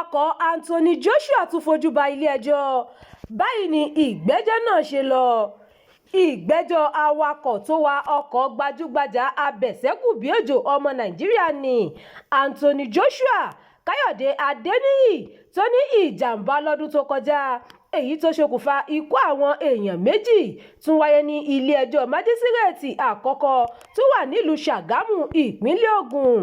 awakọ̀ Anthony Joshua tún fojú ba ilé-ẹjọ́. Báyìí ni ìgbẹ́jọ́ náà ṣe lọ. Ìgbẹ́jọ́ awakọ̀ tó wa ọkọ̀ gbajúgbajà abẹ̀ṣẹ́kù-bí-òjò ọmọ Nàìjíríà ní Anthony Joshua Káyọ̀dé Adéníyì tó ní ìjàmbá lọ́dún tó kọjá, èyí tó ṣokùnfà ikú àwọn èèyàn méjì, tún wáyé ní ilé-ẹjọ́ májísírèètì àkọ́kọ́ tó wà nílùú Ṣàgámù, ìpínlẹ̀ Ògùn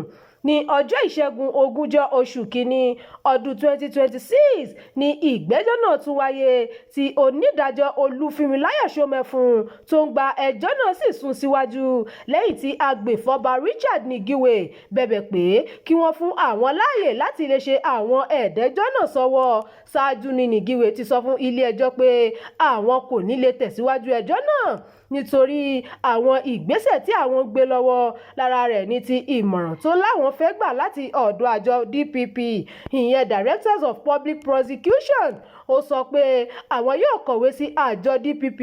ní ọjọ́ Ìṣẹ́gun 20 oṣù kínní ọdún 2026 ní ìgbẹ́jọ́ náà tún wáyé tí onídàájọ́ Olúfúnmiláyọ̀ Ṣómẹ́fun tó ń gba ẹjọ́ náà sì sún síwájú lẹ́yìn tí agbèfọ́ba Richard Nígíwé bẹ̀bẹ̀ pé kí wọ́n fún àwọn láàyè láti lè ṣe àwọn ẹ̀ẹ́dẹ́jọ́ náà sọ́wọ́. Ṣáájú ni Nígíwé ti sọ fún ilé-ẹjọ́ pé àwọn kò ní lè tẹ̀síwájú ẹjọ́ náà nítorí àwọn ìgbésẹ̀ tí àwọn gbé lọ́wọ́, lára rẹ̀ ní ti ìmọ̀ràn tó láwọn fẹ́ gbà láti ọ̀dọ̀ àjọ DPP, ìyẹn Directors of Public Prosecution. Ó sọ pé àwọn yóò kọ̀wé sí àjọ DPP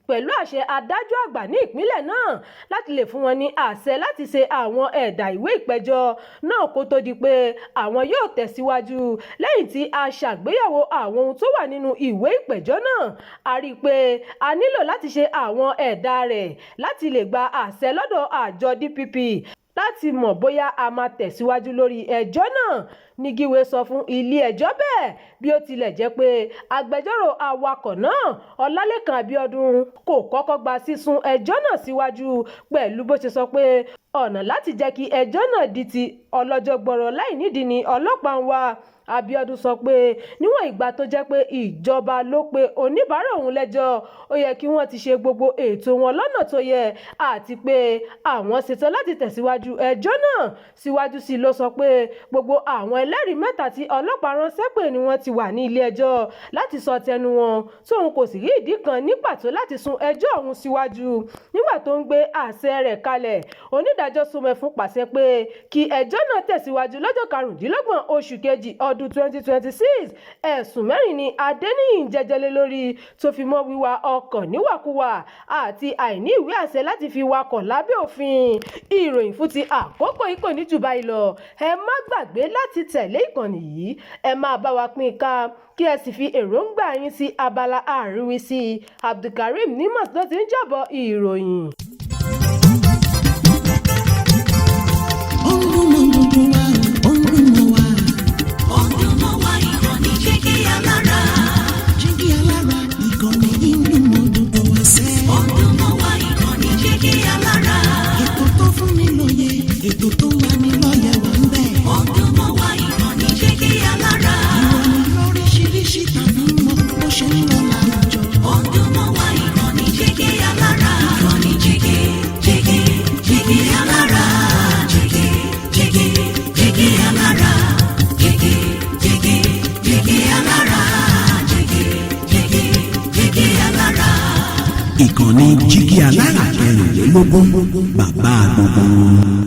pẹ̀lú àṣẹ adájọ́ àgbà ní ìpínlẹ̀ náà láti lè fún wọn ní àṣẹ láti ṣe àwọn ẹ̀dà ìwé ìpẹ̀jọ́ náà kó tó di pé àwọn yóò tẹ̀síwájú. Lẹ́yìn tí a ṣàgbéyẹ̀wò àwọn ohun tó wà nínú ìwé ìpẹ̀jọ́ náà, a rí i pé a nílò láti ṣe àwọn ẹ̀dà rẹ̀ láti lè gba àṣẹ lọ́dọ̀ àjọ DPP láti mọ̀ bóyá a máa tẹ̀síwájú lórí ẹjọ́ náà. Nígíwé sọ fún ilé-ẹjọ́ bẹ́ẹ̀ bí ó tilẹ̀ jẹ́ pé agbẹjọ́rò awakọ̀ náà Ọlálékan Abíọ́dún kò kọ́kọ́ gba sísún ẹjọ́ náà síwájú, pẹ̀lú bó ṣe sọ pé ọ̀nà láti jẹ́ kí ẹjọ́ náà di ti ọlọ́jọ́ gbọrọ láì nídìí ni ọlọ́pàá ń wá. Abíọ́dún sọ pé níwọ̀n ìgbà tó jẹ́ pé ìjọba ló pe oníbàárà òun lẹ́jọ́, ó yẹ kí wọ́n ti ṣe gbogbo ètò wọn lọ́nà tó yẹ àti pé àwọn ṣetán láti tẹ̀síwájú ẹjọ́ náà. Síwájú sí ló sọ pé gbogbo àwọn ẹlẹ́rìí mẹ́ta tí ọlọ́pàá ránṣẹ́ pé ni wọ́n ti wà ní ilé-ẹjọ́ láti sọ tẹnu wọn, tóun kò sì rí ìdí kan ní pàtó láti sún ẹjọ́ ọ̀hún síwájú. Nígbà tó ń gbé àṣẹ rẹ̀ kalẹ̀, onídàájọ́ Ṣómẹ́fun pàṣẹ pé kí ẹjọ́ náà tẹ̀síwájú lọ́jọ́ 25 oṣù kejì ọdún 2026. Ẹ̀sùn mẹ́rin ni Adéníyì ń jẹ́jọ́ lé lórí, tó fi mọ́ wíwa ọkọ̀ níwàkuwà àti àìní ìwé àṣẹ láti fi wakọ̀ lábẹ́ òfin. Ìròyìn fún ti àkókò yìí kò ní jù báyìí lọ. Ẹ má gbàgbé láti tẹ̀lé ìkànnì yìí, ẹ máa bá wa pín ká kí ẹ sì fi èròǹgbà yín sí abala àríwísí. Abdulkareem Nimat ló ti ń jábọ̀ ìròyìn. Ètò tó wà ní lọ́yẹ̀ wà ń bẹ̀. Ọdún mọ́ wá ìkànnì Jígí Alára. Ìròyìn lóríṣiríṣi tàbí mọ bó ṣe ń lọ láwùjọ. Ọdún mọ́ wá ìkànnì Jígí Alára. Ìkànnì Jígí Alára. Jígí Alára. Jígí Alára. Jígí Alára. Ìkànnì Jígí Alára 24, bàbá gbogbo.